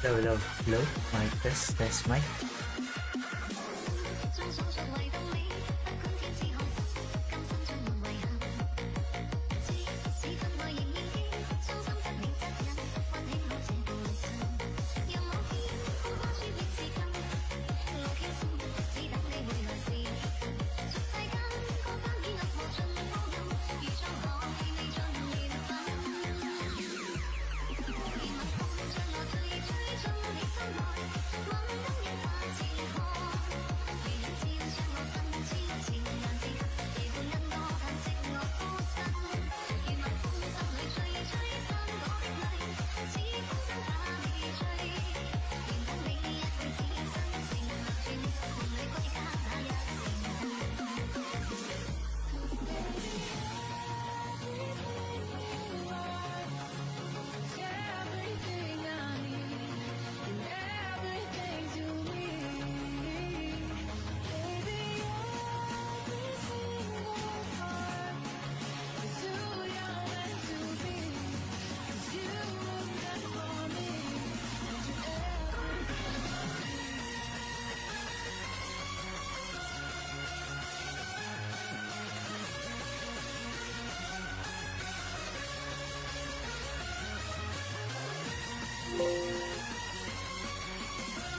Hello, hello. Mic test mic.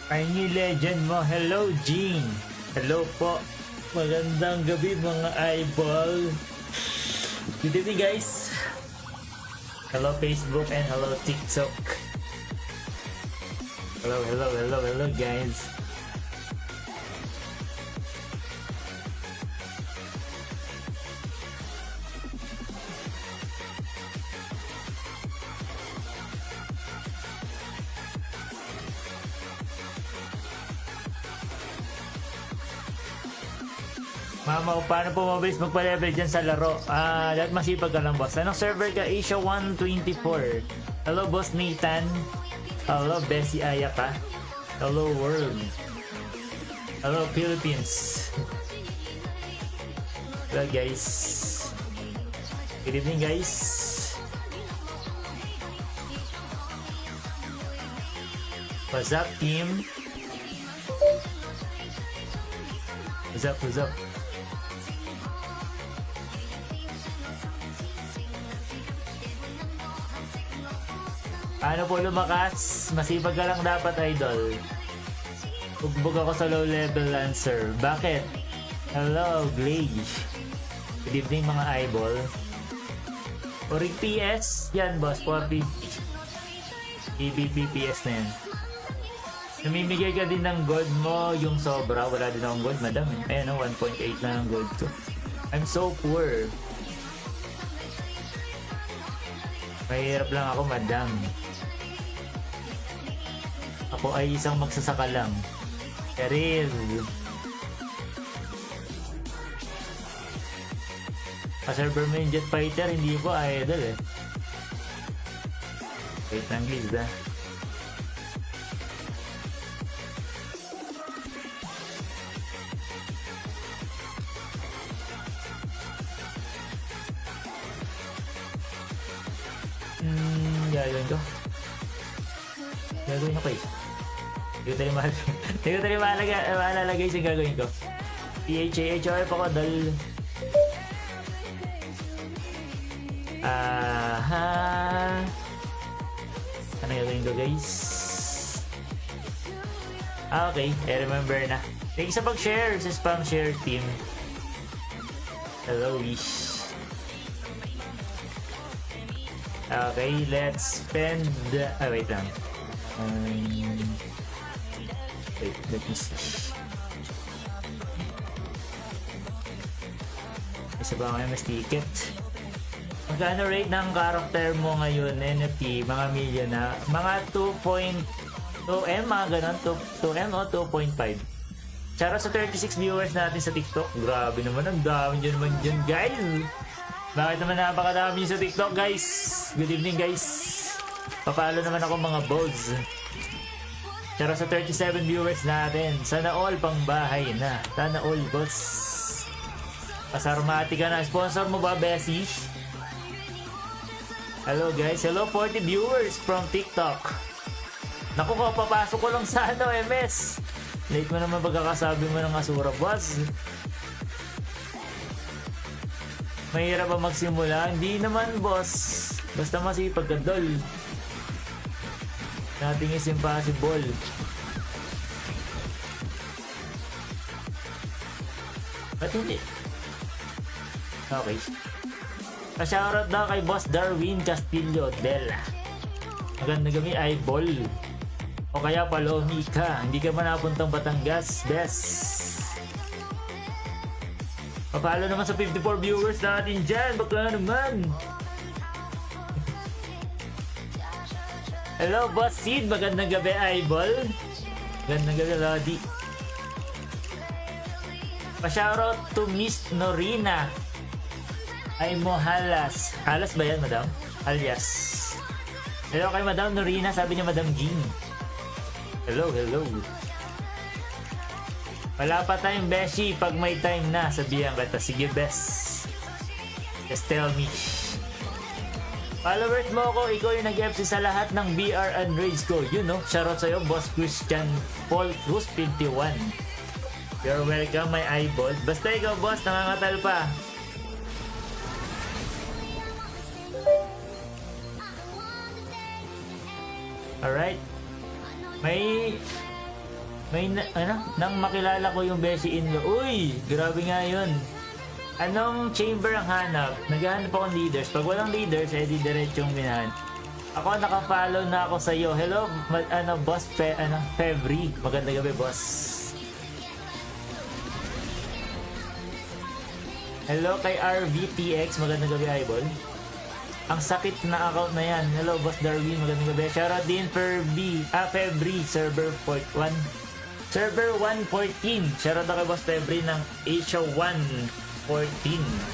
Tiny Legend mo. Hello, Jean. Hello po. Magandang gabi mga eyeball. Good evening guys. Hello Facebook and hello TikTok. Hello guys. Mama, paano po mabilis magpa-level dyan sa laro? Lahat masipag ka lang, boss. Anong server ka? Asia 124. Hello, boss Nathan. Hello, Bessie Ayaka. Hello, world. Hello, Philippines. Hello, guys. Good evening, guys. What's up, team? What's up, what's up? Paano po lumakas? Masipag ka lang dapat, idol. Bugbog ako sa low level lancer. Bakit? Hello, Glage. Good evening mga eyeball. Orig PS? Yan boss, 450. EBP PS na yan. Namimigay ka din ng gold mo, yung sobra. Wala din akong gold, madam. Ayan o, 1.8 na ng gold ko. I'm so poor. Mahirap lang ako, madam. Ako ay isang magsasaka lang. Karil. Server mo yung Jet Fighter, hindi po idol eh. Wait lang please ah. Gagawin ko. Gagawin ko eh. Hindi ko tayo maalala guys yung gagawin ko. PHAHOF ako dal. Ano gagawin ko guys? Okay, I remember na. Thank you sa pag-share sa spam share team. Hello Wish. Okay, let's spend wait lang. Wait, let me see. Isa ba ngayon mas ticket? Magkano rate ng character mo ngayon, NFT? Mga million na? Mga 2.2M, mga ganon? 2M o 2.5? Tsara sa 36 viewers natin sa TikTok. Grabe naman, ang dami dyan naman dyan, guys. Bakit naman napakadami sa TikTok, guys? Good evening, guys. Papalo naman ako mga bods. Tsara sa 37 viewers natin. Sana all pang bahay na. Sana all, boss. Pasarmati ka na. Sponsor mo ba, Bessie? Hello, guys. Hello, 40 viewers from TikTok. Naku, papasok ko lang sa ano, MS. Late mo naman pagkakasabi mo ng Asura, boss. Mahirap ba magsimula? Hindi naman, boss. Basta masipag ka, dol. Nothing is impossible. Ba't hindi? Okay. Pa-shoutout daw kay Boss Darwin Castillo Dela. Maganda kami, eyeball. O kaya Palomi ka. Hindi ka man napuntang Batangas. Best. Papalo naman sa 54 viewers natin dyan. Baka naman. Hello, Boss Sid. Magandang gabi, eyeball. Magandang gabi, Lodi. Pa-shoutout to Miss Norina. Ay mo halas. Halas ba yan, madam? Alias. Hello kay Madam Norina. Sabi niya Madam Ging. Hello, hello. Wala pa tayong beshi. Pag may time na, sabihan kita. Sige, best. Just tell me. Followers mo ko, ikaw yung nag-FC sa lahat ng BR and raids ko. You know, shoutout sa'yo, Boss Christian Paul Cruz 51. You're welcome, my eyeball. Basta ikaw, boss, nangangatal pa. Alright. Nang makilala ko yung Beshi Inlo. Uy, grabe nga yun. Anong chamber ang hanap? Naghahanap akong leaders. Pag walang leaders, edi diretsong minahan. Ako, nakafollow na ako sa'yo. Hello, boss, Febri. Magandang gabi, boss. Hello kay RVTX. Magandang gabi, eyeball. Ang sakit na account na yan. Hello, Boss Darwin. Magandang gabi. Shoutout din Febri, server 1. Server 114. Shoutout ako kay Boss Febri ng Asia 114.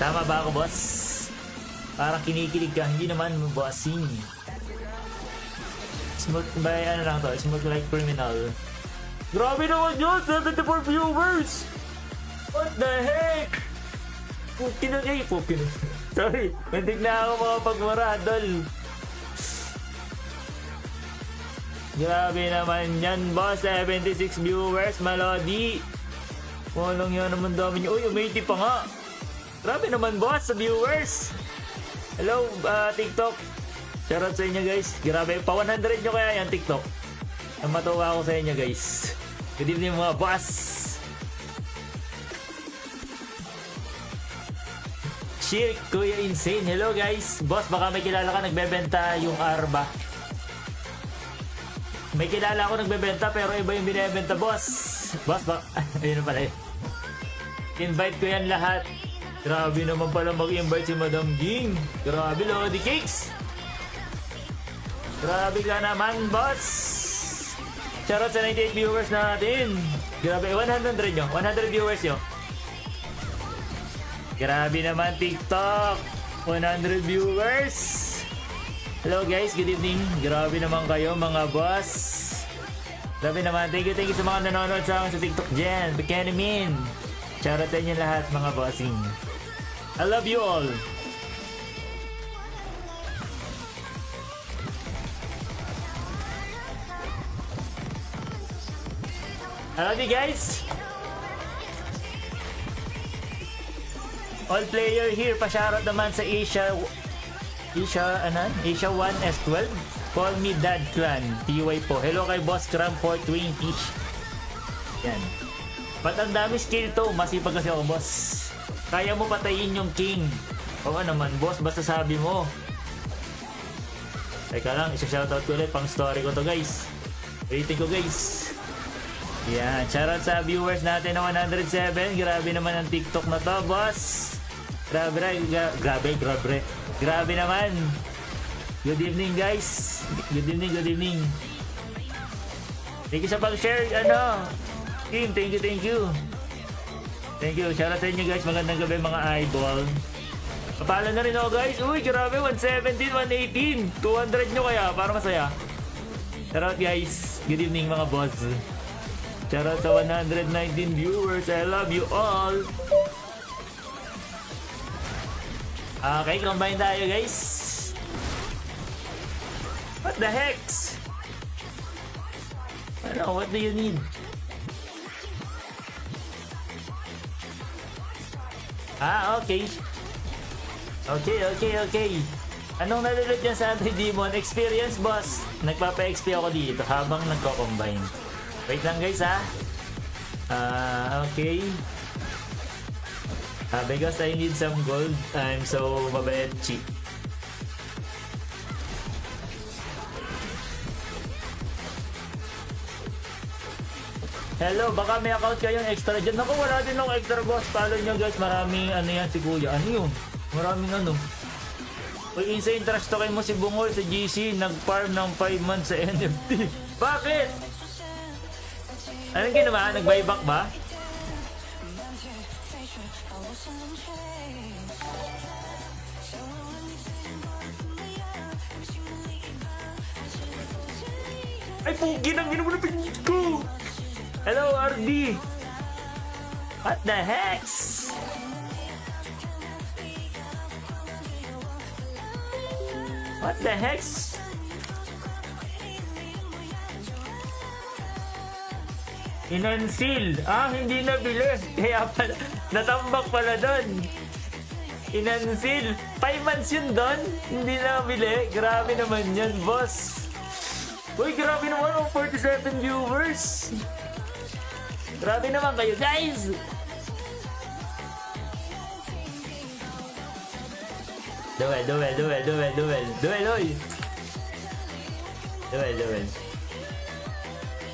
Tama ba ako, boss? Parang kinikilig ka. Hindi naman bossing. Smooth by ano lang to. Smooth like criminal. Grabe naman yun! 74 viewers! What the heck? Pukin na kayo. Pukin na. Sorry. Nandig na ako mga pagmaradol. Grabe naman yan, boss. 76 viewers, Malodi. Walang yan naman dami nyo. Uy, umaiti pa nga. Grabe naman, boss, sa viewers. Hello, TikTok. Shoutout sa inyo, guys. Grabe, pa 100 nyo kaya yan, TikTok. Ang matuwa ako sa inyo, guys. Good evening, mga boss. Shit, Kuya Insane. Hello, guys. Boss, baka may kilala ka nagbebenta yung Arba. May kilala ako nagbebenta pero iba yung binibenta, boss. Boss, ayun na pala yun. Invite ko yan lahat. Grabe naman pala mag-invite si Madam Ging. Grabe, Lodi Cakes. Grabe ka naman, boss. Shoutout sa 98 viewers natin. Grabe, 100 nyo. 100 viewers nyo. Grabe naman, TikTok. 100 viewers. Hello guys, good evening. Grabe naman kayo, mga boss. Grabe naman. Thank you sa mga nanonood sa akin sa TikTok dyan. Bikinimin. Shoutout sa inyo lahat, mga bossing. I love you all. I love you guys. All player here. Pa-shoutout naman sa Asia 1 S12. Call me Dad Clan. TY po. Hello kay Boss Cram 420. Yan. Ba't ang dami skill to? Masipag kasi ako, boss. Kaya mo patayin yung king. Oo naman, boss. Basta sabi mo. Teka lang, isa-shoutout ko ulit. Pang story ko to, guys. Rating ko, guys. Yan. Shoutout sa viewers natin na 107. Grabe naman ang TikTok na to, boss. Grabe naman. Good evening, guys. Good evening. Thank you sa pag-share, team. Thank you. Shoutout sa inyo, guys. Magandang gabi, mga eyeball. Papala na rin ako, guys. Uy, grabe. 117, 118. 200 nyo kaya, para masaya. Shoutout, guys. Good evening, mga boss. Shoutout sa 119 viewers. I love you all. Okay, combine tayo, guys. What the heck? Ano, what do you need? Okay. Okay. Anong nalulot yan sa Anti-Demon? Experience, boss. Nagpapa-XP ako dito habang nagko-combine. Wait lang guys, ha? Okay. Because I need some gold, I'm so mabait cheap. Hello, baka may account kayong extra dyan. Naku, wala din akong extra, boss. Follow nyo guys, maraming ano yan si kuya. Ano yun? Maraming ano. Uy, insane trash talkin mo si Bungoy sa GC. Nag-farm ng 5 months sa NFT. Bakit? Anong ginawa? Nag-buyback ba? Ay, pugi nang ginamulapin ko! Hello, RD! What the heck? What the heck? Inunseal. Hindi nabili. Kaya pala, natambak pala doon. Inunseal. 5 months yun doon. Hindi nabili. Grabe naman yan, boss. Uy, grabe naman ang 47 viewers. Grabe naman kayo, guys. Duel, oy. Duel.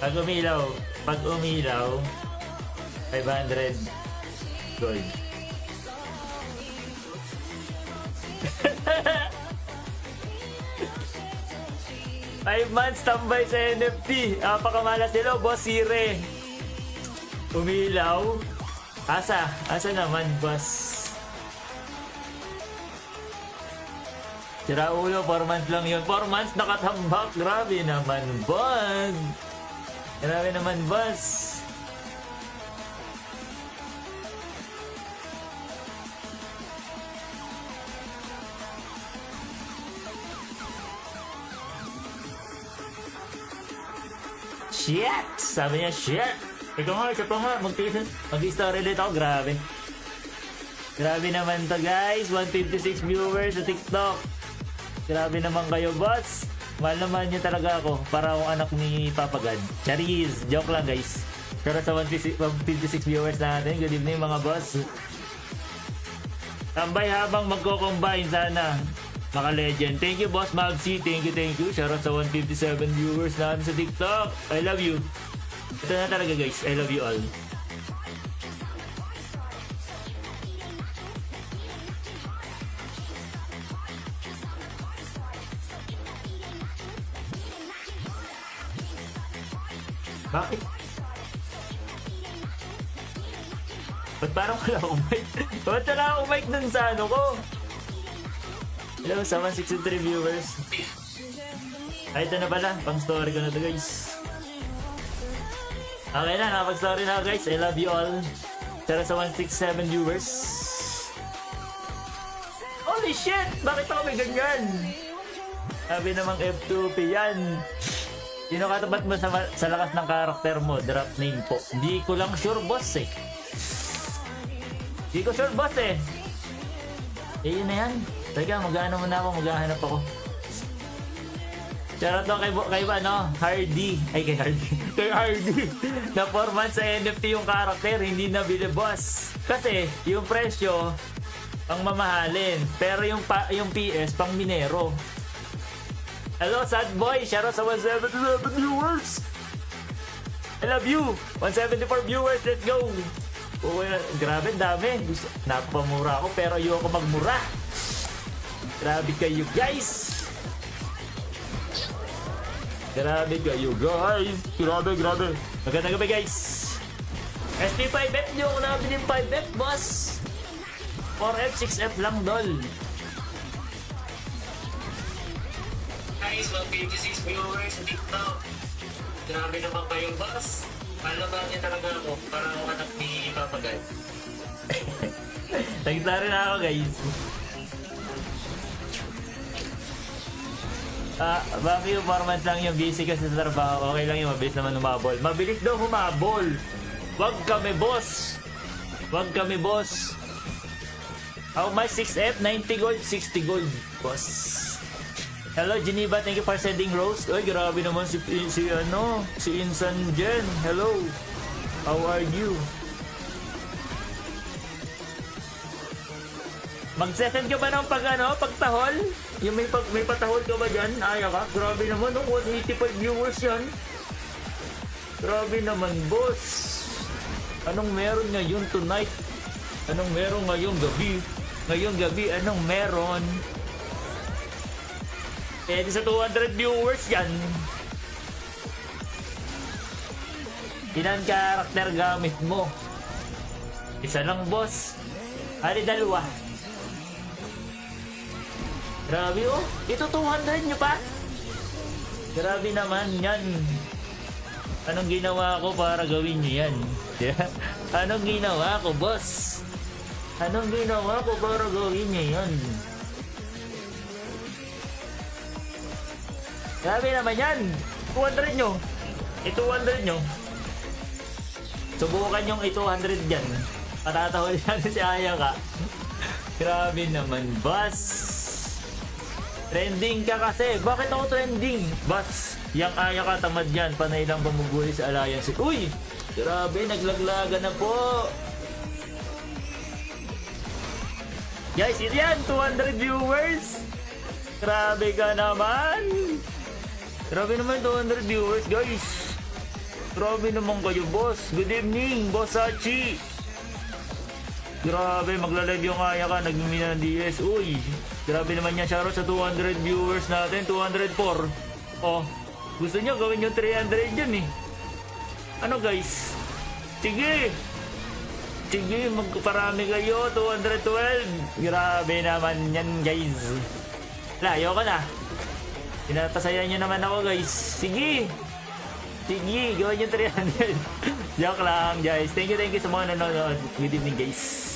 Pag umilaw, 500 gold. Five months tambay sa NFT. Napakamalas nila, boss Sire. Umilaw. Asa naman, boss. Sira ulo, 4 months lang yun. 4 months nakatambak. Grabe naman, boss. Shit! Sabi niya, shit! Ikaw nga, mag-story ulit ako. Grabe naman to, guys. 156 viewers sa TikTok. Grabe naman kayo, boss. Mahal naman niyo talaga ako. Para akong anak ni Papa God. Charis! Joke lang, guys. Pero sa 156 viewers natin, good evening mga boss. Tambay habang magko-combine sana. Maka-legend. Thank you, boss Magsi. Thank you. Shoutout sa 157 viewers natin sa TikTok. I love you. Ito na talaga, guys. I love you all. Bakit? Ba't parang wala akong mic? Ba't wala akong mic dun sa ano ko? Hello, 763 viewers. Ito na pala. Pang story ko na to, guys. Okay na, nakapag-story na, guys. I love you all. Pero sa 167 viewers. Holy shit! Bakit ako may ganyan? Sabi namang F2P yan. Sino katapat mo sa lakas ng karakter mo? Drop name po. Hindi ko lang sure, boss eh. Yun na yan. Teka, maghahanap ako. Shoutout lang kay Hardy. Kay Hardy. Na 4 months sa NFT yung karakter, hindi nabili, boss. Kasi, yung presyo, pang mamahalin. Pero yung PS, pang minero. Hello, sad boy. Shoutout sa 177 viewers. I love you. 174 viewers. Let's go. Grabe, dami. Napamura ako pero ayoko magmura. Grabe kayo, guys. Grabe. Magandang gabi, guys. ST5F. Hindi ako nakabili ng 5F, boss. 4F, 6F lang, dol. Guys, 156 viewers sa TikTok. Grabe naman kayo, boss. Malaman niya talaga ako para ako anak ni Papa God. Nagtari na ako, guys. Bakit yung performance lang yung busy kasi sa trabaho? Okay lang yung mabilis naman humabol. Mabilis daw humabol. Wag kami, boss. Wag kami, boss. How much? 6F? 90 gold? 60 gold, boss. Hello, Geneva. Thank you for sending rose. Uy, grabe naman si Insan Jen. Hello. How are you? Mag-send ka ba ng pagtahol? Yung may patahol ka ba dyan? Aya ka? Grabe naman, 185 viewers yan. Grabe naman, boss. Anong meron ngayon tonight? Anong meron ngayong gabi? Ngayong gabi, anong meron? Eh, sa 200 viewers yan. Ilan karakter gamit mo? Isa lang, boss. Ali, dalawa. Grabe, oh. Ito 200 nyo pa? Grabe naman yan. Anong ginawa ko para gawin nyo yan? Anong ginawa ko, boss? Anong ginawa ko para gawin nyo yan? Grabe naman yan. 200 nyo. 200 nyo. Subukan yung 200 dyan. Patatahol yan si Ayaka. Grabe naman, boss. Trending ka kasi. Bakit ako trending? Boss, yang Ayaka tamad yan. Panay lang bumubuli sa alliance. Uy! Grabe, naglaglaga na po. Guys, yan, 200 viewers. Grabe ka naman. Grabe naman 200 viewers, guys. Grabe naman kayo, boss. Good evening, Boss Hachi. Grabe, magla-live yung Ayaka. Nagmimina ng DS. Uy, grabe naman yan. Shoutout sa 200 viewers natin. 204. Oh, gusto nyo gawin yung 300 yun eh. Ano, guys? Sige. Sige, magparami kayo. 212. Grabe naman yan, guys. Layo ko na. Pinapasayan nyo naman ako, guys. Sige. Sige, gawin yung 300. Joke lang, guys. Thank you sa mga nanonood. Good evening, guys.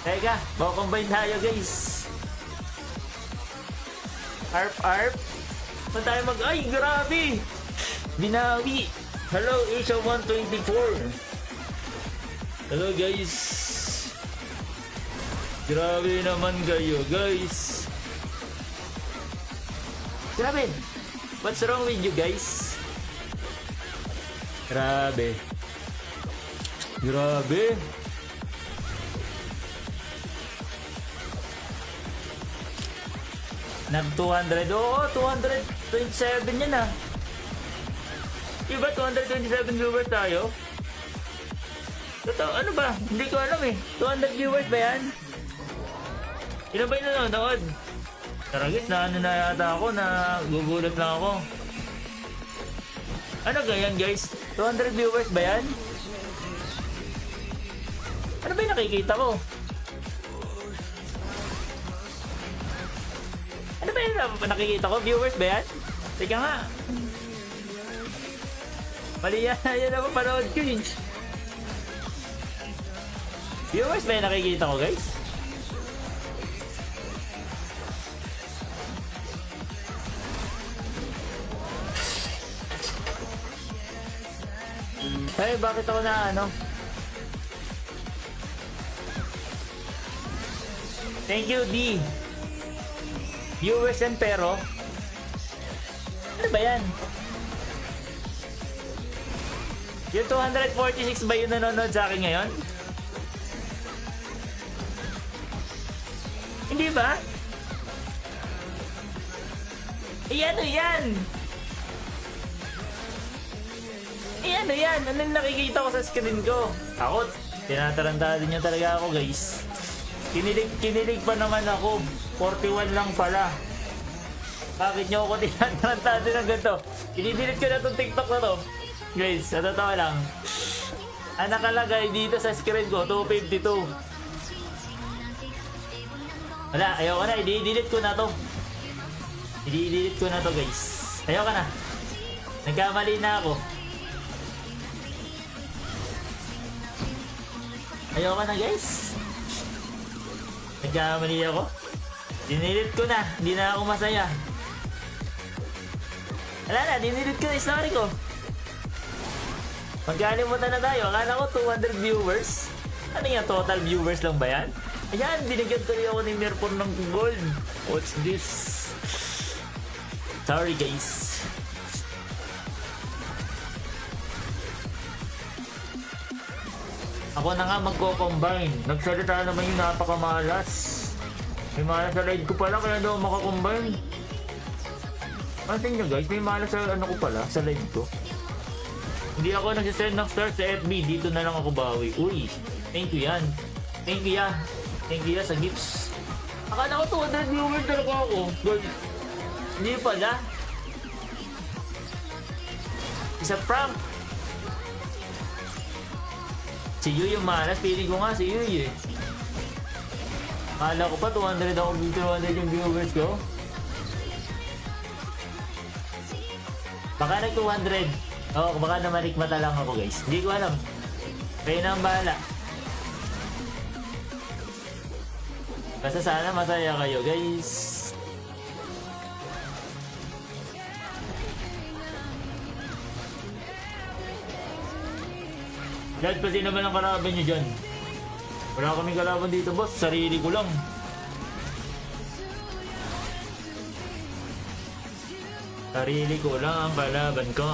Teka, combine tayo, guys. Arp. Saan tayo ay, grabe! Binawi! Hello, Asia 124. Hello, guys. Grabe naman kayo, guys. Grabe. What's wrong with you, guys? Grabe. Nag 200. Oo, 227 yan ah. Diba 227 viewers tayo? Totoo, ano ba? Hindi ko alam eh. 200 viewers ba yan? Ilan ba yung nanonood? Taragis na ano na yata ako, na gugulat lang ako. Ano ganyan, guys? 200 viewers ba yan? Ano ba yung nakikita ko? Ano ba yung nakikita ko? Viewers ba yan? Teka nga. Mali yan. Yan ako panood ko yun. Viewers ba yung nakikita ko, guys? Ay, bakit ako na ano? Thank you, D. Viewers and pero? Ano ba yan? Yung 246 ba yung nanonood sa akin ngayon? Hindi ba? Ano yan? Ano yan? Ano yung nakikita ko sa screen ko? Ako, tinatarantado niya talaga ako, guys. Kinilig pa naman ako. 41 lang pala. Bakit niyo ako tinatarantado ng ganito? Inidelete ko na itong TikTok na to. Guys, sa totoo lang. Ang nakalagay dito sa screen ko, 252. Wala, ayoko na. I-delete ko na to. I-delete ko na to, guys. Ayoko na. Nagkamali na ako. Ayoko na, guys. nagkamali ako. Dinilit ko na. Hindi na ako masaya. Wala na, dinilit ko na yung story ko. Magkalimutan na tayo. Akala ko 200 viewers. Ano yan? Total viewers lang ba yan? Ayan, binigyan tuloy ako ni Merpon ng gold. What's this? Sorry guys. Ako na nga magko-combine. Nagsalita naman yung napakamalas. May malas sa live ko pala kaya daw makakombine. Pansin nyo guys, may malas sa ano ko pala, sa live ko. Hindi ako nagsisend ng stars sa FB. Dito na lang ako bawi. Uy, thank you yan. Thank you ya. Thank you ya sa gifts. Akala ko 200 viewers talaga ako. Gold. Hindi pala. Isa prank. Si Yu yung malas. Piling ko nga si Yu eh. Akala ko pa 200 ako. 200 yung viewers ko. Baka nag 200. Oo, baka na manikmata lang ako guys. Hindi ko alam. Kayo na ang bahala. Basta sana masaya kayo guys. Dad, pati naman ang kalaban nyo dyan. Wala kaming kalaban dito boss. Sarili ko lang. Sarili ko lang ang kalaban ko.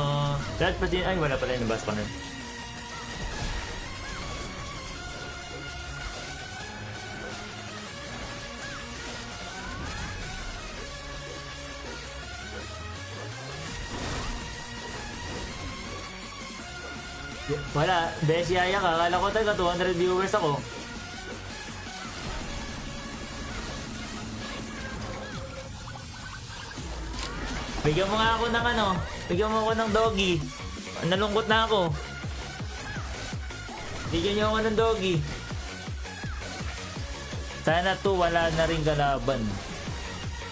Dad, pati... Ay, wala pala yung nabas pa nun. Wala, Besi Aya ka. Akala ko taga 200 viewers ako. Bigyan mo nga ako ng ano. Bigyan mo ako ng doggy. Nalungkot na ako. Bigyan niyo ako ng doggy. Sana 2 wala na rin kalaban.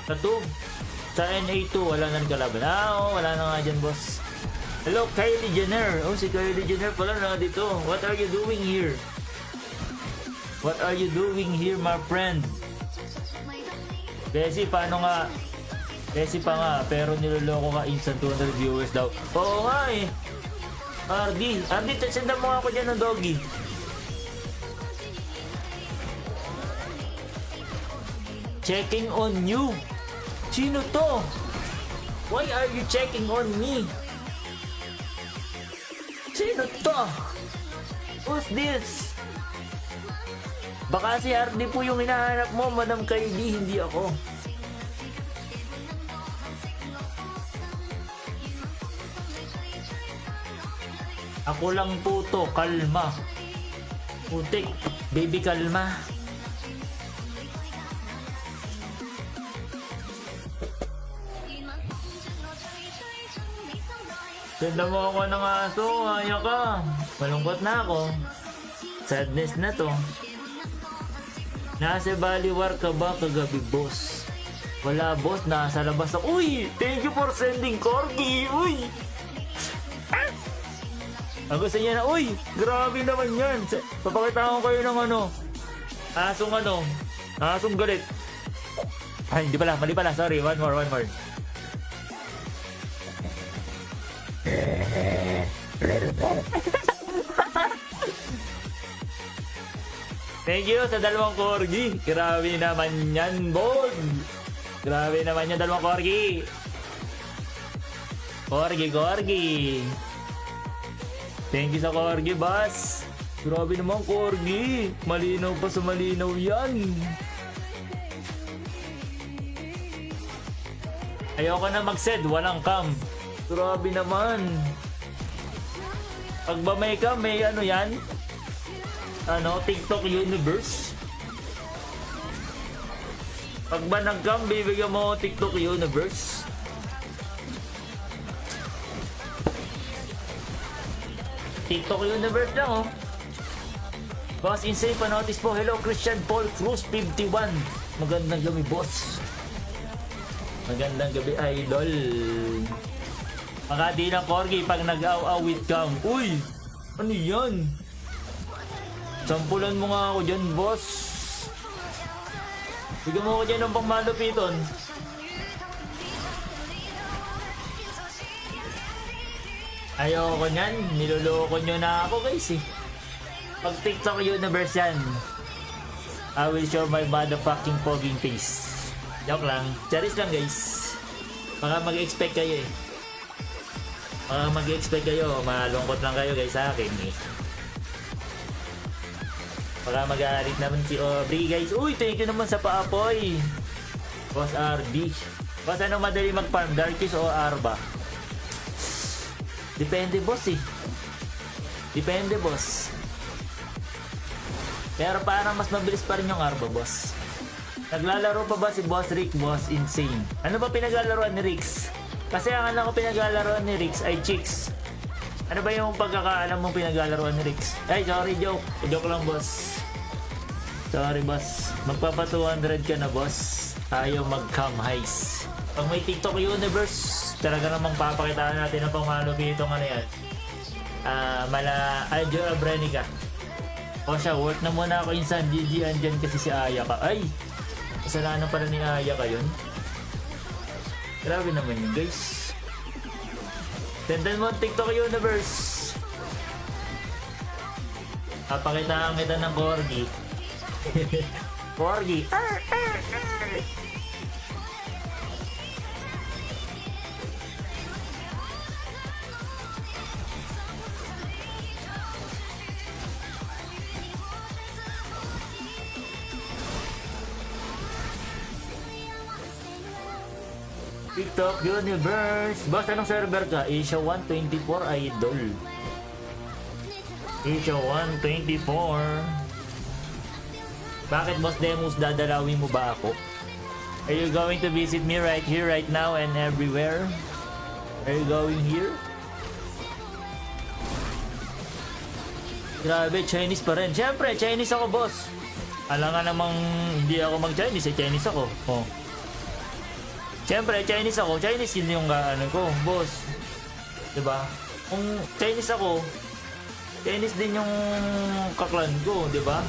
Sa 2. Sa NA2 wala na rin kalaban. Oo, wala na nga dyan boss. Hello, Kylie Jenner. Oh, si Kylie Jenner pala na dito. What are you doing here? What are you doing here, my friend? Besi, paano nga? Besi pa nga, pero niloloko ka instant 200 viewers daw. Oo nga eh. RD, sendan mo ako dyan ng doggy. Checking on you. Sino to? Why are you checking on me? Sino to? Who's this? Baka si RD po yung hinahanap mo, Madam Kylie, hindi ako. Ako lang po to, kalma. Putik, baby kalma. Ganda mo ako ng aso, ayaw ka. Malungkot na ako. Sadness na to. Nasa Baliwar ka ba kagabi, boss? Wala, boss. Nasa labas ako. Uy! Thank you for sending corgi! Uy! Ah! Ang gusto niya na, uy! Grabe naman yan! Papakita ko kayo ng ano. Asong galit. Ay, hindi pala. Mali pala. Sorry. One more. Thank you sa dalawang corgi. Grabe naman yan, boss. Grabe naman yan, dalawang corgi. Corgi. Thank you sa corgi, boss. Grabe naman, corgi. Malinaw pa sa malinaw yan. Ayoko na mag-sed, walang cam. Grabe naman. Pag ba may cam, may ano yan? Ano, TikTok Universe. Pag ba nag-cam, bibigyan mo TikTok Universe. TikTok Universe lang, oh. Boss, insane pa notice po. Hello, Christian Paul Cruz 51. Magandang gabi, boss. Magandang gabi, idol. Makadi ng corgi pag nag-aw-aw with cam. Uy! Ano yan? Sampulan mo nga ako dyan, boss. Bigyan mo ko dyan ng pangmalupiton. Ayoko nyan. Niloloko nyo na ako guys eh. Pag TikTok universe yan, I will show my motherfucking pogging face. Joke lang. Charis lang guys. Baka mag-expect kayo eh. Baka mag-expect kayo. Malungkot lang kayo guys sa akin eh. Baka mag-aalit naman si Aubrey guys. Uy, thank you naman sa paapoy. Boss RB. Boss, anong madali mag-farm? Darkies o Arba? Depende boss eh. Depende boss. Pero parang mas mabilis pa rin yung Arba boss. Naglalaro pa ba si Boss Rick? Boss Insane. Ano ba pinaglalaroan ni Rix? Kasi ang alam ko pinaglalaroan ni Rix ay chicks. Ano ba yung pagkakaalam mong pinaglalaroan ni Rix? Ay, sorry, joke. Joke lang, boss. Sorry, boss. Magpapa 200 ka na, boss. Ayaw mag-cam highs. Pag may TikTok universe, talaga namang papakitaan natin ang pangmalupitong ano yan. Aljo Abrenica. O siya, work na muna ako insan. GG, andyan kasi si Ayaka. Ay! Kasalanan pala ni Ayaka yun. Grabe naman yun, guys. Tendan mo ang TikTok universe. Papakitaan kita ng Corgi. Corgi. TikTok universe. Boss, anong server ka? Asia 124 Idol. Asia 124. Bakit boss Demus, dadalawin mo ba ako? Are you going to visit me right here, right now, and everywhere? Are you going here? Grabe, Chinese pa rin. Siyempre, Chinese ako, boss. Alam nga namang hindi ako mag-Chinese, Chinese ako. Oh. Siyempre, Chinese ako. Chinese yun yung ano ko, boss. Diba? Kung Chinese ako, Chinese din yung kaklan ko, diba?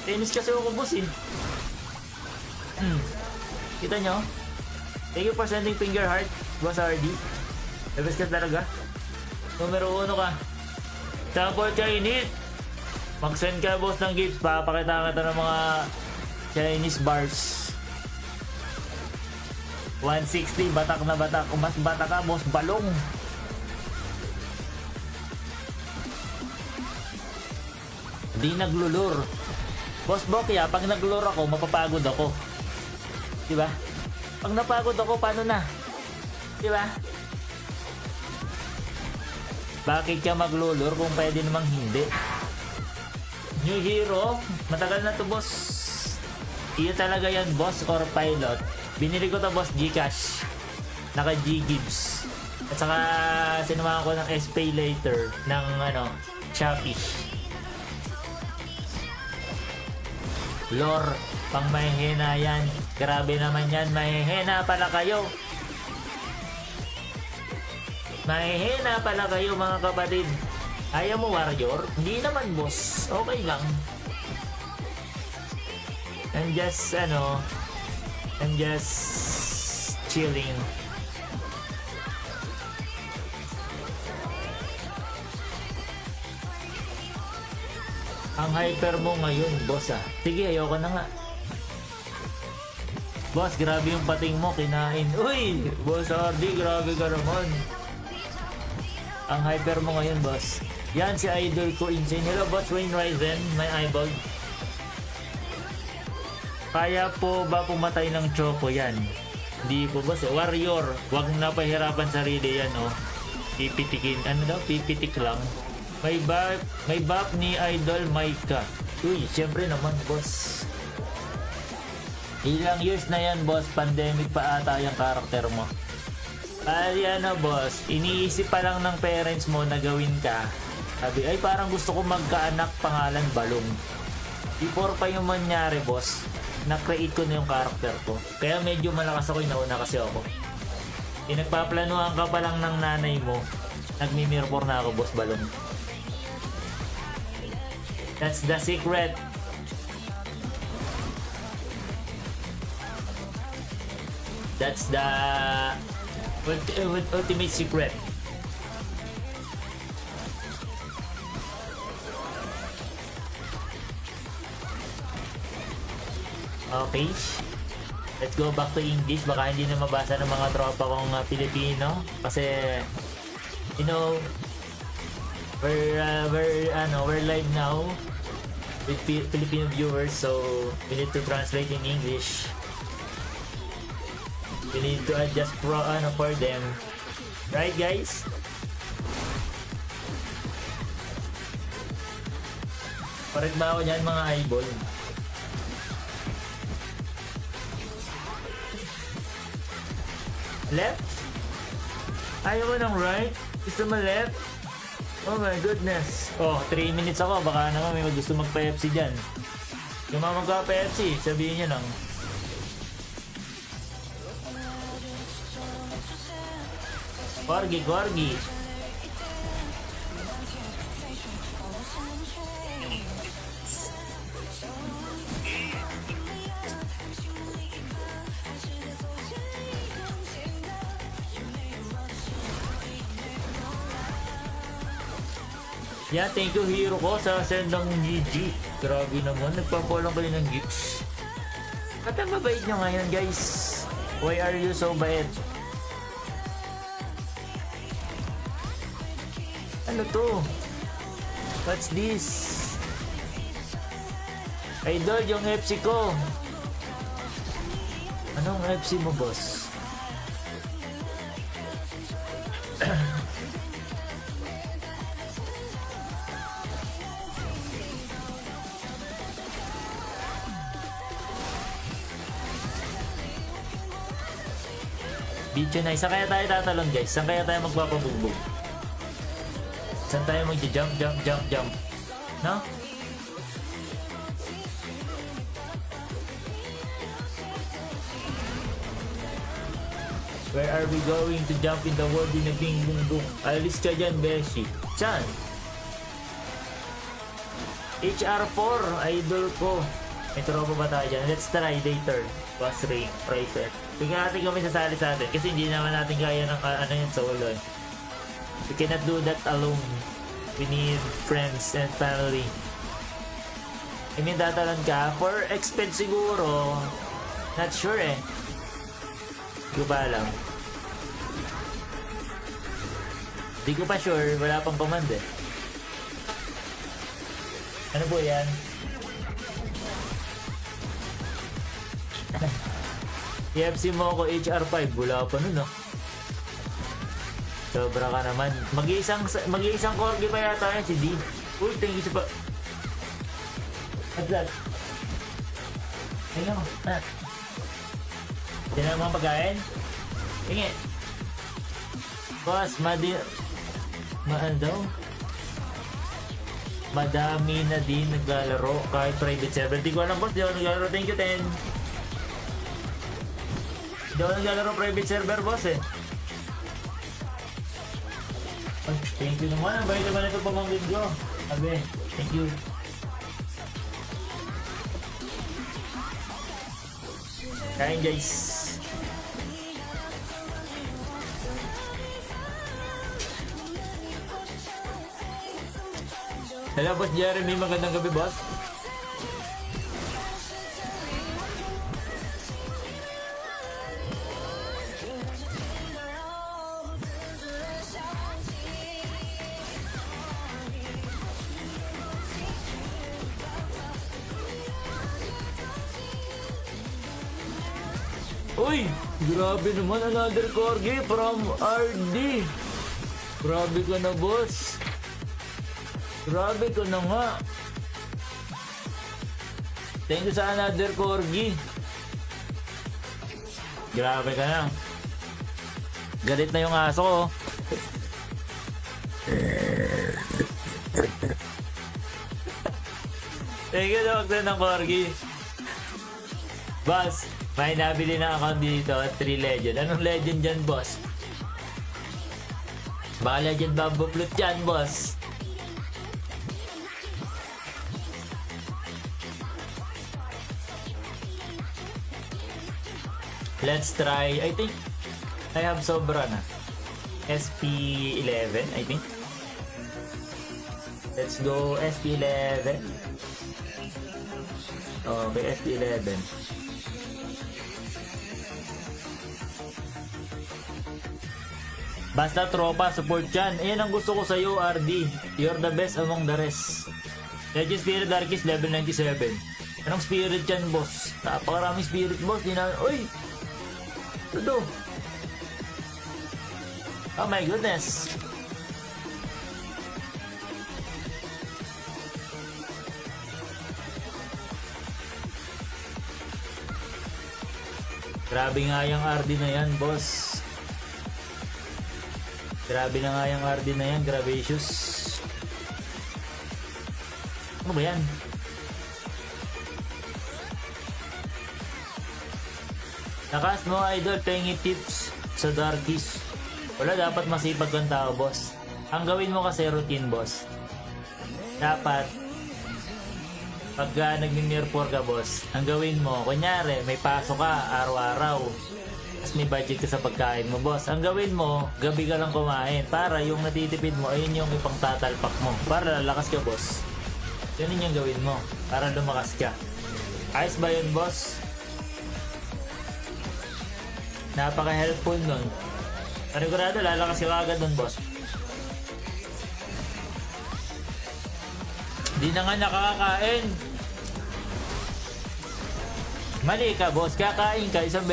Chinese kasi ako, boss eh. Kita nyo? Thank you for sending finger heart, boss RD. The best ka talaga. Numero 1 ka. Sample Chinese. Mag-send ka, boss, ng gifts. Papakita kita ng mga Chinese bars. 160, batak na batak. Kung mas batak ka, boss, balong. Di naglulur. Boss Bokya, pag naglulur ako, mapapagod ako. Diba? Pag napagod ako, paano na? Diba? Bakit ka maglulur kung pwede namang hindi? New hero? Matagal na to, boss. Iyo talaga yan, boss or pilot. Binili ko to, boss, Gcash. Naka G-Gibbs. At saka sinumahan ko ng S-Pay later ng Shopee. Lore, pang mahihina yan. Grabe naman yan, mahihina pala kayo. Mahihina pala kayo, mga kapatid. Ayaw mo, warrior? Hindi naman, boss. Okay lang. I'm just chilling. Ang hyper mo ngayon, boss ah. Sige, ayoko na nga. Boss, grabe yung pating mo, kinain. Uy! Boss RD, grabe ka naman. Ang hyper mo ngayon, boss. Yan, si idol ko, Insane. Hello, boss Wayne Ryzen, my eyeball. Kaya po ba pumatay ng Choco yan? Hindi po, boss. Warrior, wag na pahirapan sarili yan, oh. Pipitikin, pipitik lang. May buff ni Idol Micah. Uy, syempre naman, boss. Ilang years na yan, boss. Pandemic pa ata yung karakter mo. Ay, boss. Iniisip pa lang ng parents mo na gawin ka. Sabi, ay parang gusto ko magkaanak, pangalan Balong. Before pa yung mangyari, boss, na-create ko na yung karakter ko. Kaya medyo malakas ako, nauna kasi ako. Nagpaplanuhan ka pa lang ng nanay mo. Nagmi-mirror na ako, boss Balong. That's the secret. That's the ultimate secret. Okay. Let's go back to English. Baka hindi na mabasa ng mga tropa kong Pilipino. Kasi, you know, we're live now with Filipino viewers, so we need to translate in English. We need to adjust for them. Right, guys? Correct ba ako dyan, mga eyeball? Left? Ayaw mo ng right? Gusto mo left? Oh my goodness. Oh, 3 minutes ako. Baka naman may gusto magpa-FC dyan. Yung mga magpa-FC, sabihin nyo lang. Corgi. Yeah, thank you hero ko sa send ng GG. Grabe naman, nagpapulang kayo ng gifts. At ang mabait nyo ngayon, guys. Why are you so bait? Ano to? What's this? Idol, yung FC ko. Anong FC mo, boss? Video na. Saan kaya tayo tatalon, guys? Saan kaya tayo magpapabugbog? Saan tayo mag-jump? No? Where are we going to jump in the world in a bing boom boom? Alis ka dyan, Beshi. Saan? HR4, idol ko. May tropa ba tayo dyan? Let's try later. Boss Ray, Pricer. Tingnan natin kami sasali sa atin kasi hindi naman natin kaya ng ano yun solo. We cannot do that alone. We need friends and family. I mean, tatalon ka for expense siguro. Not sure eh. Di ko pa alam. Di ko pa sure. Wala pang command eh. Ano po yan? EFC mo ako HR5. Wala pa nun, no? Sobra ka naman. Mag-iisang corgi pa yata yan si D. Uy, thank you sa pa... What's that? Ayun ako. Yan ang mga pagkain? Tingin. Boss, ano daw? Madami na din naglalaro kahit private server. Di ko alam, boss. Di ako naglalaro. Thank you, Ten. Di ako naglalaro private server, boss eh. Oh, thank you naman. Ang bait naman ito pamangkin ko. Sabi, thank you. Kain, guys. Hello, Boss Jeremy. Magandang gabi, boss. Uy! Grabe naman, another corgi from RD. Grabe ka na, boss. Grabe ka na nga. Thank you sa another corgi. Grabe ka na. Galit na yung aso ko. Thank you, Dr. ng corgi. Boss, may nabili na account dito, 3 legend. Anong legend dyan, boss? Baka legend Bamboo Flute dyan, boss. Let's try, I think, I have sobra na. SP11, I think. Let's go SP11. Okay, SP11. Basta tropa, support yan. Ayan ang gusto ko sa'yo, RD. You're the best among the rest. Legend Spirit Darkest, level 97. Anong spirit yan, boss? Napakaraming spirit, boss. Di na... Uy! Ano to? Oh my goodness. Grabe nga yung RD na yan, boss. Grabe na nga yung RD na yan, Gravacious. Ano ba yan? Nakas mo, idol, pengi tips sa Darkies. Wala, dapat masipag kang tao, boss. Ang gawin mo kasi routine, boss. Dapat, pagka nag-mirror ka, boss, ang gawin mo, kunyari, may pasok ka araw-araw. Tapos may budget ka sa pagkain mo, boss. Ang gawin mo, gabi ka lang kumain. Para yung natitipid mo, ayun yung ipang tatalpak mo. Para lalakas ka, boss. Yun yung gawin mo. Para lumakas ka. Ayos ba yun, boss? Napaka-helpful nun. Panigurado, lalakas ka agad nun, boss. Di na nga nakakakain. Mali ka, boss. Kakain ka, isang